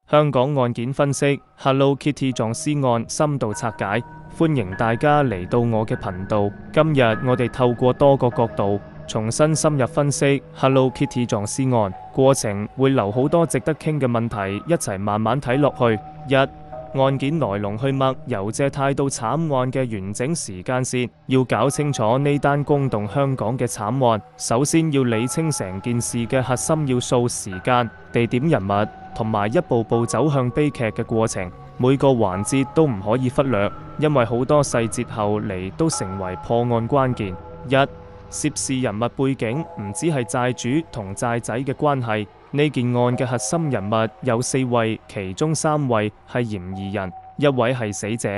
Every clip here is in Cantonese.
香港案件分析 Hello Kitty 撞屍案深度拆解，歡迎大家嚟到我嘅頻道。今日我哋透過多個角度重新深入分析 Hello Kitty 撞屍案，過程會留好多值得傾嘅問題，一齊慢慢睇落去。案件來龍去脈，由借貸到慘案嘅完整時間線，要搞清楚呢單轟動香港嘅慘案，首先要理清成件事嘅核心要素：時間、地點、人物，同埋一步步走向悲劇嘅過程。每個環節都唔可以忽略，因為好多細節後嚟都成為破案關鍵。涉事人物背景唔只係債主同債仔嘅關係，呢件案嘅核心人物有4位，其中3位係嫌疑人，1位係死者。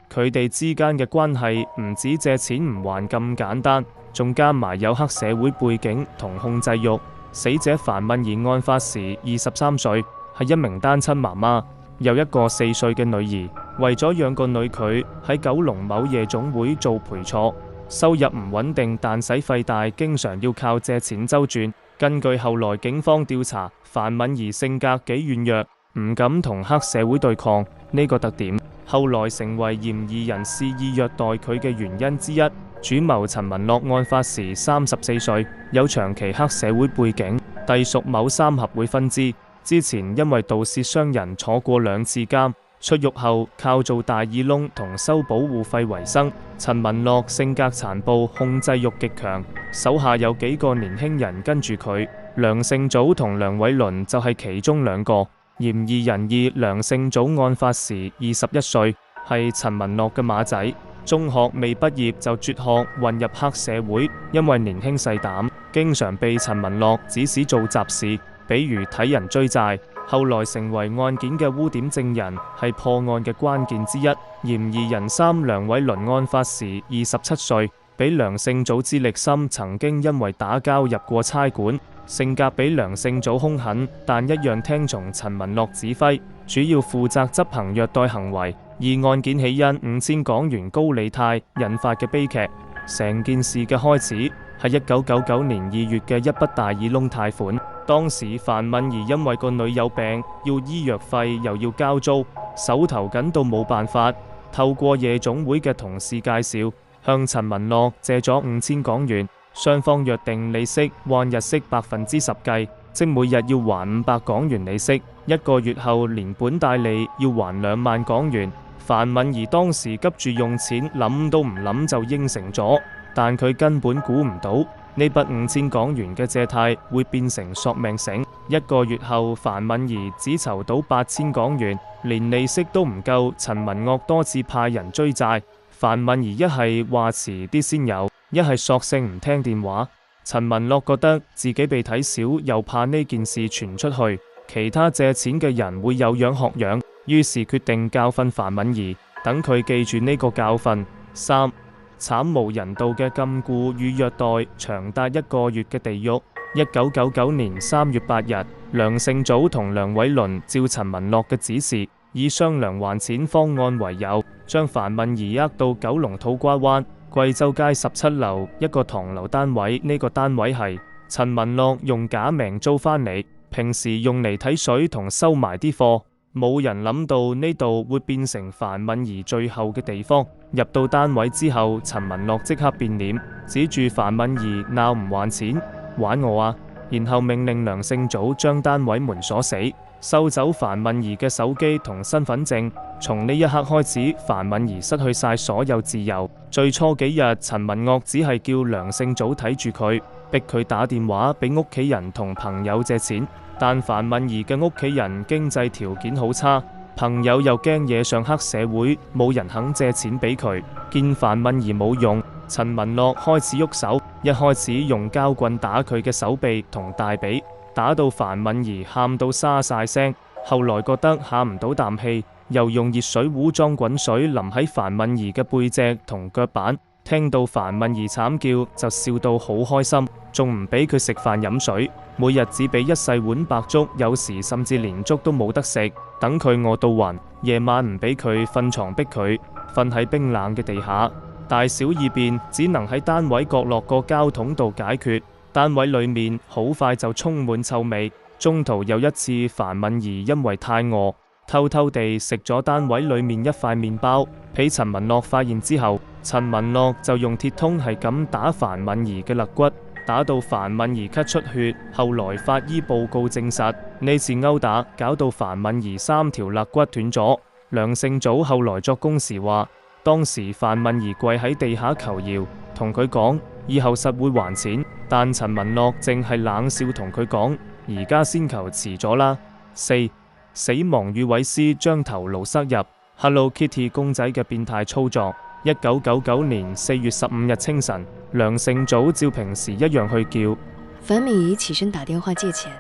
佢哋之間嘅關係唔止借錢唔還咁簡單，仲加埋有黑社會背景同控制欲。死者樊敏儀案發時23歲，係一名單親媽媽，有一個4歲嘅女兒。為咗養個女，佢喺九龍某夜總會做陪坐。收入唔穩定，但使費大，經常要靠借錢周轉。根據後來警方調查，樊敏儀性格幾軟弱，唔敢同黑社會對抗，呢個特點後來成為嫌疑人肆意虐待佢嘅原因之一。主謀陳文樂案發時34歲，有長期黑社會背景，隸屬某3合會分支。之前因為盜竊傷人坐過2次監。出獄後靠做大耳窿同收保護費為生。陳文樂性格殘暴，控制欲極強，手下有幾個年輕人跟住佢。梁勝祖同梁偉倫就係其中2個。嫌疑人2，梁勝祖案發時21歲，係陳文樂嘅馬仔，中學未畢業就輟學混入黑社會，因為年輕細膽，經常被陳文樂指使做雜事，比如睇人追債。後來成為案件嘅污點證人，係破案嘅關鍵之一。嫌疑人3，梁偉倫案發時27歲，比梁勝祖資歷深，曾經因為打交入過差館，性格比梁勝祖兇狠，但一樣聽從陳文樂指揮，主要負責執行虐待行為。而案件起因5000港元高利貸引發嘅悲劇，成件事嘅開始係1999年2月嘅一筆大耳窿貸款。當時樊敏儀因為個女有病，要醫藥費又要交租，手頭緊到冇辦法，透過夜總會嘅同事介紹，向陳文樂借咗5000港元，雙方約定利息按日息10%計，即每日要還500港元利息，1個月後連本帶利要還2萬港元。樊敏儀當時急住用錢，諗都唔諗就應承咗，但佢根本估唔到呢筆5000港元嘅借貸會變成索命繩。1個月後，樊敏儀只籌到8000港元，連利息都唔夠。陳文樂多次派人追債，樊敏儀一係話遲啲先有，一係索性唔聽電話。陳文樂覺得自己被睇小，又怕呢件事傳出去，其他借錢嘅人會有樣學樣，於是決定教訓樊敏儀，等佢記住呢個教訓。3. 慘無人道嘅禁錮與虐待，長達1個月嘅地獄。1999年3月8日，梁勝祖同梁偉倫照陳文樂嘅指示，以商量還錢方案為由，將樊敏儀呃到九龍土瓜灣貴州街17樓一個唐樓單位。呢個單位係陳文樂用假名租返嚟，平時用嚟睇水同收埋啲貨。冇人諗到呢度會變成樊敏儀最後嘅地方。入到單位之後，陳文樂即刻變臉，指住樊敏儀鬧唔還錢，玩我啊！然後命令梁勝祖將單位門鎖死，收走樊敏儀嘅手機同身份證。從呢一刻開始，樊敏儀失去晒所有自由。最初幾日，陳文樂只係叫梁勝祖睇住佢，逼佢打電話俾屋企人同朋友借錢。但樊敏儀嘅屋企人經濟條件好差，朋友又驚惹上黑社會，冇人肯借錢俾佢。見樊敏儀冇用，陳文樂開始喐手，一開始用膠棍打佢嘅手臂同大髀，打到樊敏儀喊到沙晒聲。後來覺得下唔到啖氣，又用熱水壺裝滾水淋喺樊敏儀嘅背脊同腳板。聽到樊敏儀慘叫就笑到好開心，仲唔俾佢食飯飲水，每日只俾一細碗白粥，有時甚至連粥都冇得食，等佢餓到暈。夜晚唔俾佢瞓床，逼佢瞓喺冰冷嘅地下，大小二便只能喺單位角落個膠桶度解決。單位裏面好快就充滿臭味，中途有一次樊敏儀因為太餓，偷偷地食咗單位裡面一塊麵包，俾陳文樂發現之後，陳文樂就用鐵通係咁打樊敏儀嘅肋骨，打到樊敏儀咳出血。後來法醫報告證實，呢次毆打搞到樊敏儀3條肋骨斷咗。梁勝祖後來作供時話，當時樊敏儀跪喺地下求饒，同佢講以後實會還錢，但陳文樂淨係冷笑同佢講，而家先求遲咗啦。4. 死亡與毀屍將頭顱塞入 Hello Kitty 公仔嘅變態操作。1999年4月15日清晨，梁勝祖照平時一樣去叫樊敏儀起身打電話借錢，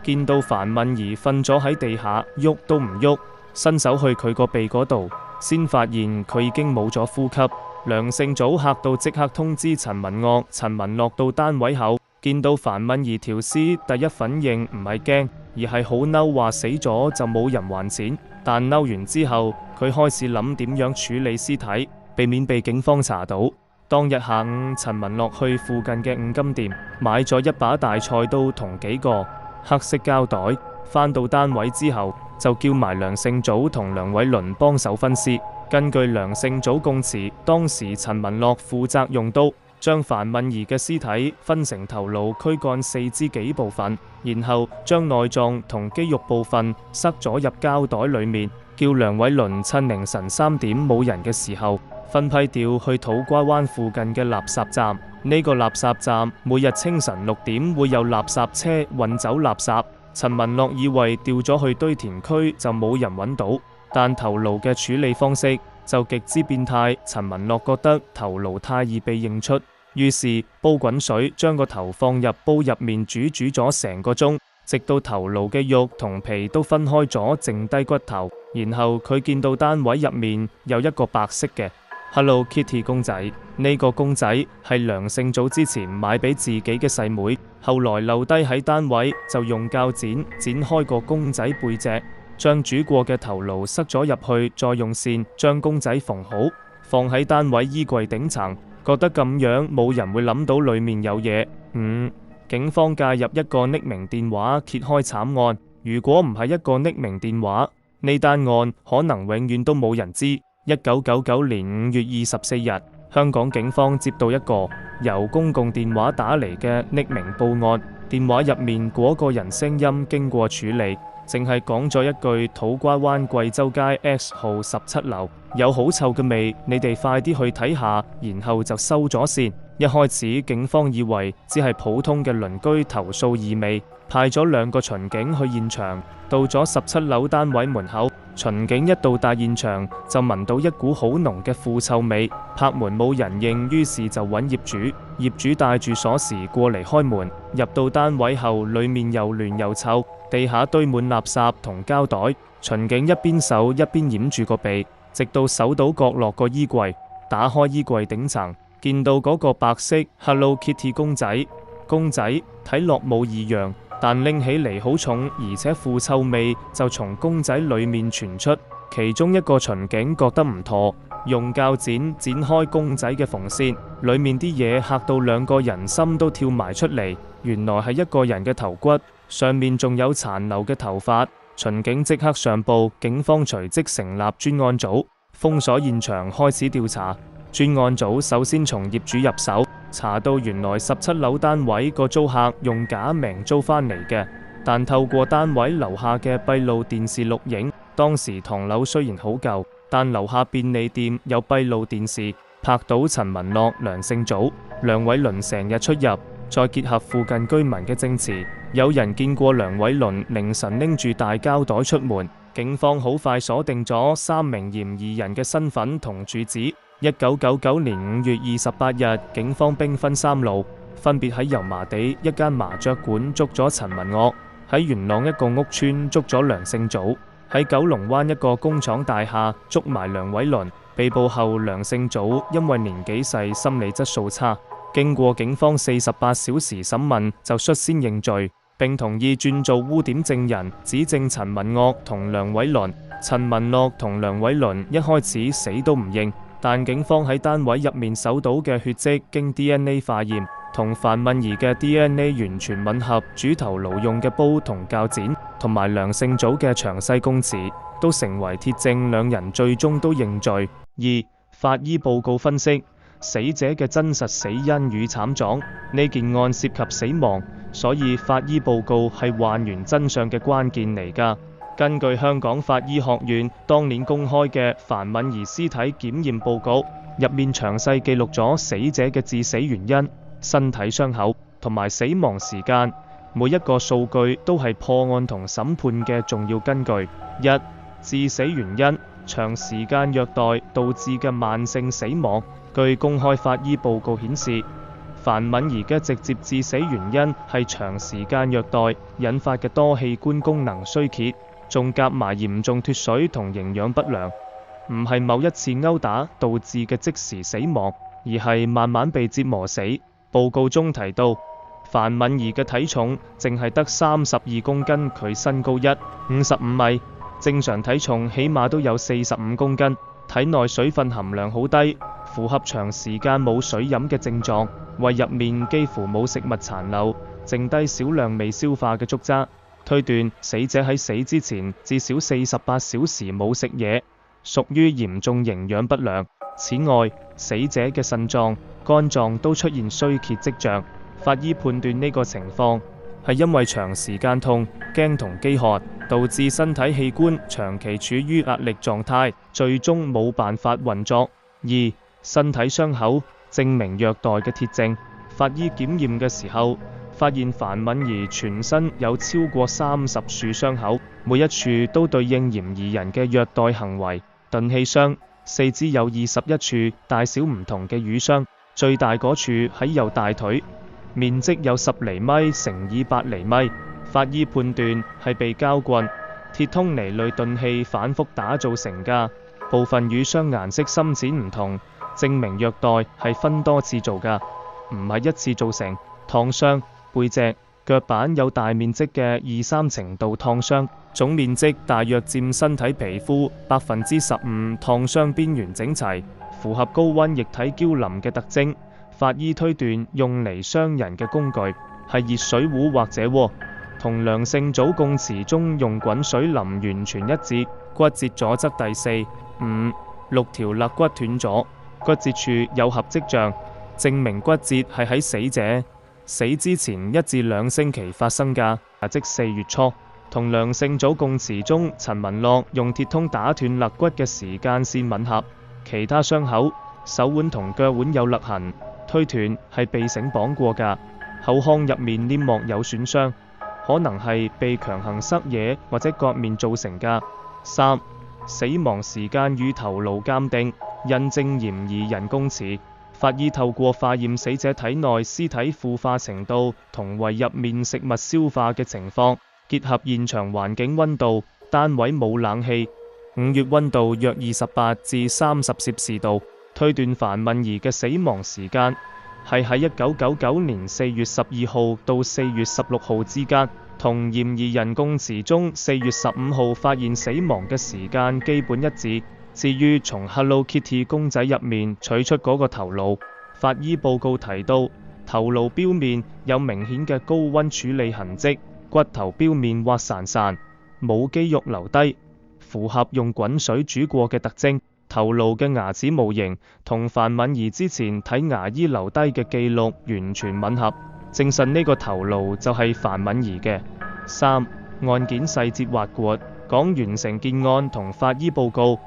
見到樊敏儀瞓咗喺地下，喐都唔喐，伸手去佢個鼻嗰度，先發現佢已經冇咗呼吸。梁勝祖嚇到即刻通知陳文樂。陳文樂到單位後，見到樊敏儀條屍，第一反應唔係驚，而係好嬲，話死咗就冇人還錢。但嬲完之後，佢開始諗點樣處理屍體，避免被警方查到。當日下午，陳文樂去附近嘅五金店買咗一把大菜刀同幾個黑色膠袋，返到單位之後就叫埋梁勝祖同梁偉倫幫手分屍。根據梁勝祖供詞，當時陳文樂負責用刀將樊敏儀嘅屍體分成頭顱、軀幹、四肢幾部分，然後將內臟同肌肉部分塞咗入膠袋裡面，叫梁偉倫趁凌晨3點冇人嘅時候分批調去土瓜灣附近嘅垃圾站。呢個垃圾站每日清晨6點會有垃圾車運走垃圾。陳文樂以為調咗去堆填區就冇人揾到，但頭顱嘅處理方式就極之變態。陳文樂覺得頭顱太易被認出，於是煲滾水將個頭放入煲入面煮咗成個鐘，直到頭顱嘅肉同皮都分開咗，剩低骨頭。然後佢見到單位入面有一個白色嘅 Hello Kitty 公仔，呢個公仔係梁勝祖之前買俾自己嘅細妹，後來留低喺單位，就用鉸剪開個公仔背脊，將煮過嘅頭顱塞咗入去，再用線將公仔縫好，放喺單位衣櫃頂層，覺得咁樣冇人會諗到裏面有嘢。5. 警方介入一個匿名電話揭開慘案，如果唔係一個匿名電話，呢單案可能永遠都冇人知。1999年5月24日，香港警方接到一個由公共電話打嚟嘅匿名報案，電話入面嗰個人聲音經過處理，淨係講咗一句土瓜灣貴州街 X 號17樓有好臭嘅味，你哋快啲去睇下，然後就收咗線。一開始警方以為只係普通嘅鄰居投訴異味，派咗2個巡警去現場。到咗17樓單位門口，巡警一到達現場就聞到一股好濃嘅腐臭味，拍門冇人應，於是就揾業主。業主帶住鎖匙過嚟開門，入到單位後，裏面又亂又臭，地下堆滿垃圾同膠袋。巡警一邊搜一邊掩住個鼻，直到搜到角落個衣櫃，打開衣櫃頂層，見到嗰個白色 Hello Kitty 公仔。公仔睇落冇異樣，但拎起嚟好重，而且腐臭味就從公仔裏面傳出。其中一個巡警覺得唔妥，用鉸剪開公仔嘅縫線，裏面啲嘢嚇到2個人心都跳埋出嚟。原來係一個人嘅頭骨，上面仲有殘留嘅頭髮。巡警即刻上報，警方隨即成立專案組，封鎖現場開始調查。專案組首先從業主入手，查到原來17樓單位個租客用假名租返嚟嘅，但透過單位樓下嘅閉路電視錄影，當時唐樓雖然好舊，但樓下便利店有閉路電視，拍到陳文樂、梁勝祖、梁偉倫成日出入，再結合附近居民嘅證詞，有人見過梁偉倫凌晨拎住大膠袋出門。警方好快鎖定咗3名嫌疑人嘅身份同住址。1999年5月28日，警方兵分3路，分別喺油麻地一間麻雀館捉咗陳文樂，喺元朗一個屋村捉咗梁勝祖，喺九龍灣一個工廠大廈捉埋梁偉倫。被捕後，梁勝祖因為年紀細、心理質素差，經過警方48小時審問，就率先認罪，並同意轉做污點證人，指證陳文樂同梁偉倫。陳文樂同梁偉倫一開始死都唔認，但警方喺單位入面搜到嘅血跡經 DNA 化驗，同范敏儀嘅 DNA 完全吻合，主頭顱用嘅煲同鉸剪，同埋梁勝祖嘅詳細供詞，都成為鐵證，兩人最終都認罪。二、法醫報告分析死者嘅真實死因與慘狀，呢件案涉及死亡，所以法醫報告係還原真相嘅關鍵嚟㗎。根據香港法醫學院當年公開嘅范敏儀屍體檢驗報告，入面詳細記錄咗死者嘅致死原因、身體傷口同埋死亡時間，每一個數據都係破案同審判嘅重要根據。一、致死原因：長時間虐待導致嘅慢性死亡。據公開法醫報告顯示，范敏儀嘅直接致死原因係長時間虐待引發嘅多器官功能衰竭，仲夾埋嚴重脫水同營養不良，唔係某一次毆打導致嘅即時死亡，而係慢慢被折磨死。報告中提到，范敏儀嘅體重淨係得32公斤，佢身高1.55米，正常體重起碼都有45公斤，體內水分含量好低，符合長時間冇水飲嘅症狀，胃入面幾乎冇食物殘留，剩低少量未消化嘅粥渣。推斷死者喺死之前至少48小時冇食嘢，屬於嚴重營養不良。此外，死者嘅腎臟、肝臟都出現衰竭跡象。法醫判斷呢個情況係因為長時間痛、驚同飢渴，導致身體器官長期處於壓力狀態，最終冇辦法運作。二、身體傷口證明虐待嘅鐵證。法醫檢驗嘅時候，發現范敏儀全身有超過30處傷口，每一處都對應嫌疑人嘅虐待行為。鈍器傷，四肢有21處大小唔同嘅瘀傷，最大嗰處喺右大腿，面積有10厘米乘以8厘米。法醫判斷係被膠棍、鐵通尼類鈍器反覆打造成㗎，部分瘀傷顏色深淺唔同，證明虐待係分多次做㗎，唔係一次造成。燙傷，背脊、腳板有大面積嘅2-3程度燙傷，總面積大約佔身體皮膚15%，燙傷邊緣整齊，符合高溫液體膠淋嘅特徵。法醫推斷用嚟傷人嘅工具係熱水壺或者鍋，同梁勝祖供詞中用滾水淋完全一致。骨折左側第4、5、6條肋骨斷咗，骨折處有合跡象，證明骨折係喺死者死之前1至2星期發生㗎，即4月初，同梁勝祖供詞中陳文樂用鐵通打斷肋骨嘅時間線吻合。其他傷口，手腕同腳腕有勒痕，推斷係被繩綁過㗎。口腔入面黏膜有損傷，可能係被強行塞嘢或者割面造成㗎。3、死亡時間與頭顱鑑定，印證嫌疑人供詞。法醫透過化驗死者體內屍體腐化程度同胃入面食物消化嘅情況，結合現場環境溫度，單位冇冷氣，5月溫度約28至30攝氏度，推斷范敏儀嘅死亡時間係喺1999年4月12號到4月16號之間，同嫌疑人供詞中4月15號發現死亡嘅時間基本一致。至於從 Hello Kitty 公仔入面取出嗰個頭顱，法醫報告提到頭顱表面有明顯嘅高溫處理痕跡，骨頭表面滑潺潺，冇肌肉留低，符合用滾水煮過嘅特徵。頭顱嘅牙齒模型同范敏儀之前睇牙醫留低嘅記錄完全吻合，證實呢個頭顱就係范敏儀嘅。3、案件細節挖掘，講完成件案同法醫報告。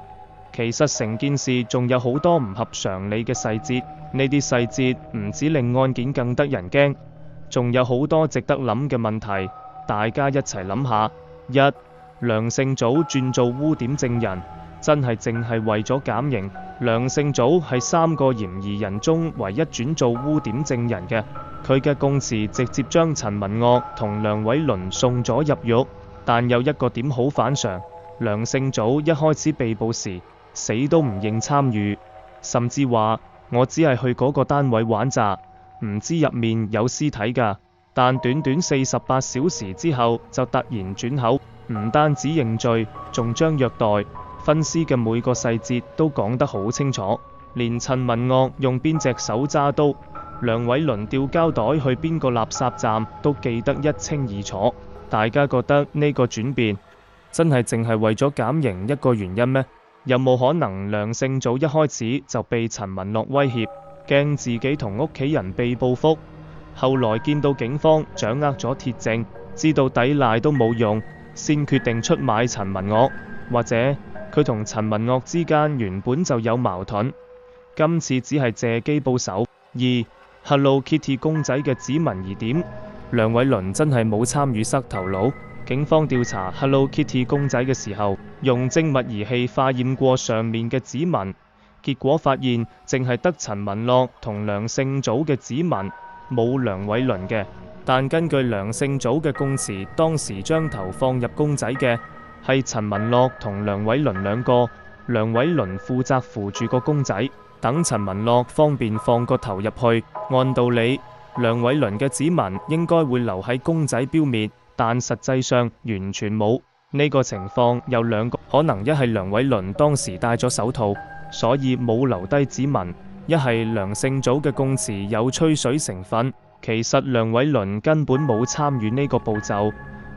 其實成件事仲有好多唔合常理嘅細節，呢啲細節唔止令案件更得人驚，仲有好多值得諗嘅問題，大家一齊諗下。1、梁勝祖轉做污點證人，真係淨係為咗減刑？梁勝祖係3個嫌疑人中唯一轉做污點證人嘅，佢嘅供詞直接將陳文岳同梁偉倫送咗入獄，但有一個點好反常，梁勝祖一開始被捕時死都唔認參與，甚至話我只係去嗰個單位玩咋，唔知入面有屍體㗎。但短短48小時之後就突然轉口，唔單止認罪，仲將虐待、分屍嘅每個細節都講得好清楚，連陳文岳用邊隻手揸刀、梁偉倫掉膠袋去邊個垃圾站都記得一清二楚。大家覺得呢個轉變真係淨係為咗減刑一個原因咩？有冇可能梁勝祖一開始就被陳文樂威脅，驚自己同屋企人被報復，後來見到警方掌握咗鐵證，知道抵賴都冇用，先決定出賣陳文樂？或者佢同陳文樂之間原本就有矛盾，今次只係借機報仇？二、Hello Kitty 公仔嘅指紋疑點，梁偉倫真係冇參與塞頭腦。警方調查 Hello Kitty 公仔嘅時候，用精密儀器化驗過上面嘅指紋，結果發現淨係得陳文樂同梁勝祖嘅指紋，冇梁偉倫嘅。但根據梁勝祖嘅供詞，當時將頭放入公仔嘅係陳文樂同梁偉倫兩個，梁偉倫負責扶住個公仔，等陳文樂方便放個頭入去。按道理，梁偉倫嘅指紋應該會留喺公仔表面，但實際上完全冇。呢個情況有兩個可能：一係梁偉倫當時戴咗手套，所以冇留低指紋；一係梁勝祖嘅供詞有吹水成分，其實梁偉倫根本冇參與呢個步驟，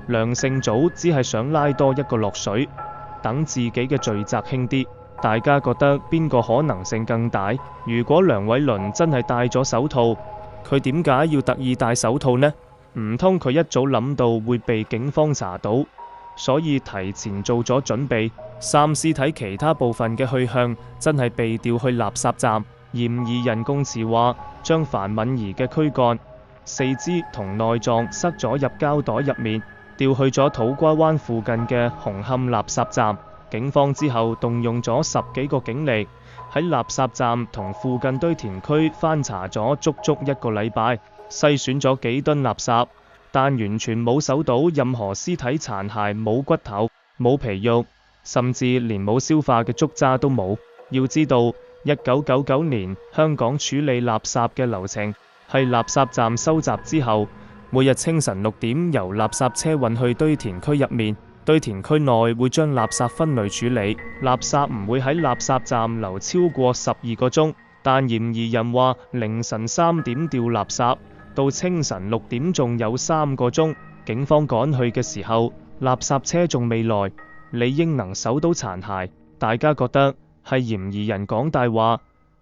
梁勝祖只係想拉多一個落水，等自己嘅罪責輕啲。大家覺得邊個可能性更大？如果梁偉倫真係戴咗手套，佢點解要特意戴手套呢？唔通佢一早諗到會被警方查到，所以提前做咗準備？三、屍體其他部分嘅去向真係被調去垃圾站。嫌疑人供詞話將樊敏儀嘅軀幹、四肢同內臟塞咗入膠袋入面，調去咗土瓜灣附近嘅紅磡垃圾站。警方之後動用咗10幾個警力喺垃圾站同附近堆填區翻查咗足足1個禮拜，篩選咗幾噸垃圾，但完全冇搜到任何屍體殘骸，冇骨頭、冇皮肉，甚至連冇消化嘅竹渣都冇。要知道，1999年香港處理垃圾嘅流程係垃圾站收集之後，每日清晨6點由垃圾車運去堆填區入面。堆填區內會將垃圾分類處理，垃圾唔會喺垃圾站留超過12個鐘。但嫌疑人話凌晨3點掉垃圾，到清晨6點仲有3個鐘。警方趕去嘅時候，垃圾車仲未來，理應能搜到殘骸。大家覺得係嫌疑人講大話，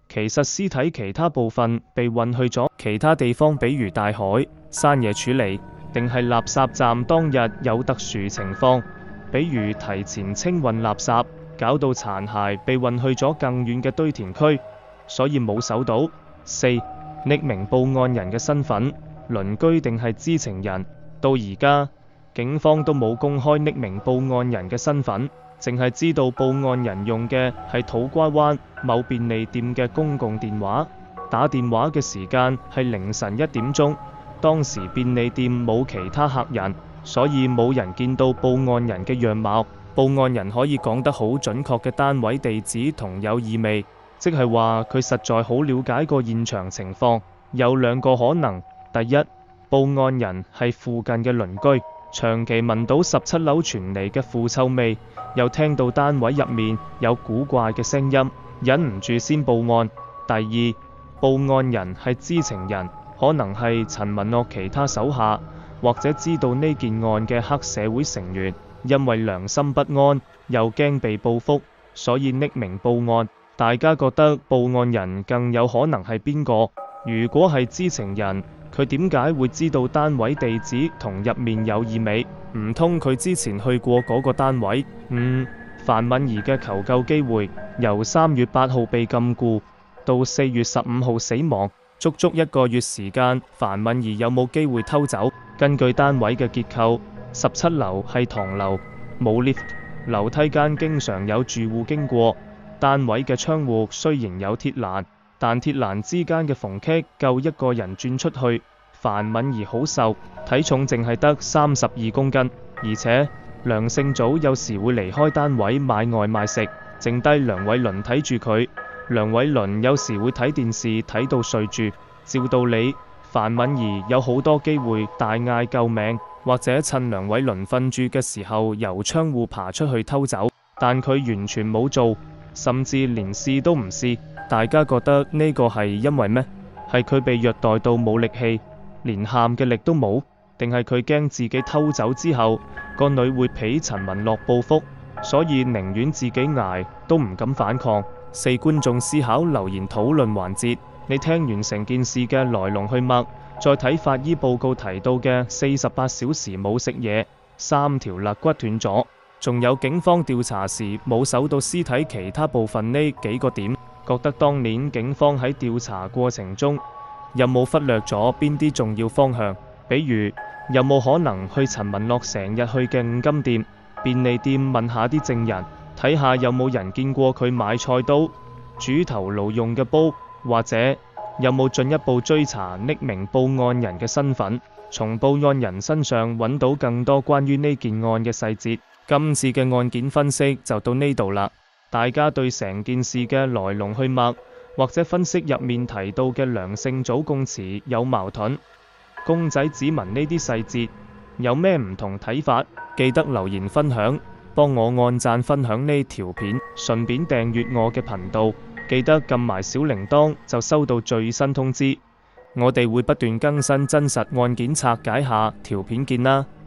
其實屍體其他部分被運去咗其他地方，比如大海、山野處理，定係垃圾站當日有特殊情況，比如提前清運垃圾，搞到殘骸被運去咗更遠嘅堆填區，所以冇搜到。4、匿名報案人嘅身份，鄰居定係知情人？到而家，警方都冇公開匿名報案人嘅身份，淨係知道報案人用嘅係土瓜灣某便利店嘅公共電話，打電話嘅時間係凌晨1點鐘。當時便利店冇其他客人，所以冇人見到報案人嘅樣貌。報案人可以講得好準確嘅單位地址同有意味，即係話佢實在好了解個現場情況。有兩個可能：第一，報案人係附近嘅鄰居，長期聞到17樓傳嚟嘅腐臭味，又聽到單位入面有古怪嘅聲音，忍唔住先報案。第二，報案人係知情人，可能係陳文樂其他手下，或者知道呢件案嘅黑社會成員，因為良心不安，又驚被報復，所以匿名報案。大家覺得報案人更有可能係邊個？如果係知情人，佢點解會知道單位地址同入面有異味？唔通佢之前去過嗰個單位？樊敏儀嘅求救機會由3月8號被禁錮到4月15號死亡，足足1個月時間，樊敏儀有冇機會偷走？根據單位嘅結構，17樓係唐樓，冇 lift， 樓梯間經常有住戶經過。單位嘅窗戶雖然有鐵欄，但鐵欄之間嘅縫隙夠一個人轉出去。樊敏儀好瘦，體重淨係得32公斤，而且梁勝祖有時會離開單位買外賣食，剩低梁偉倫睇住佢。梁偉倫有時會睇電視睇到睡住。照道理，樊敏儀有好多機會大嗌救命，或者趁梁偉倫瞓住嘅時候由窗戶爬出去偷走，但佢完全冇做，甚至連試都唔試。大家覺得呢個係因為咩？係佢被虐待到冇力氣，連喊嘅力都冇，定係佢驚自己偷走之後個女會俾陳文樂報復，所以寧願自己捱都唔敢反抗。4觀眾思考留言討論環節，你聽完成件事嘅來龍去脈，再睇法醫報告提到嘅48小時冇食嘢，3條肋骨斷咗，仲有警方調查時冇搜到屍體其他部分呢幾個點，覺得當年警方喺調查過程中有冇忽略咗邊啲重要方向？比如有冇可能去陳文樂成日去嘅五金店、便利店問下啲證人，睇下有冇人見過佢買菜刀、煮頭顱用嘅煲，或者有冇進一步追查匿名報案人嘅身份，從報案人身上揾到更多關於呢件案嘅細節。今次嘅案件分析就到呢度啦。大家對成件事嘅來龍去脈，或者分析入面提到嘅梁姓組供詞有矛盾、公仔指紋呢啲細節有咩唔同睇法？記得留言分享，幫我按讚分享呢條片，順便訂閱我嘅頻道，記得撳埋小鈴鐺就收到最新通知。我哋會不斷更新真實案件拆解下，條片見啦〜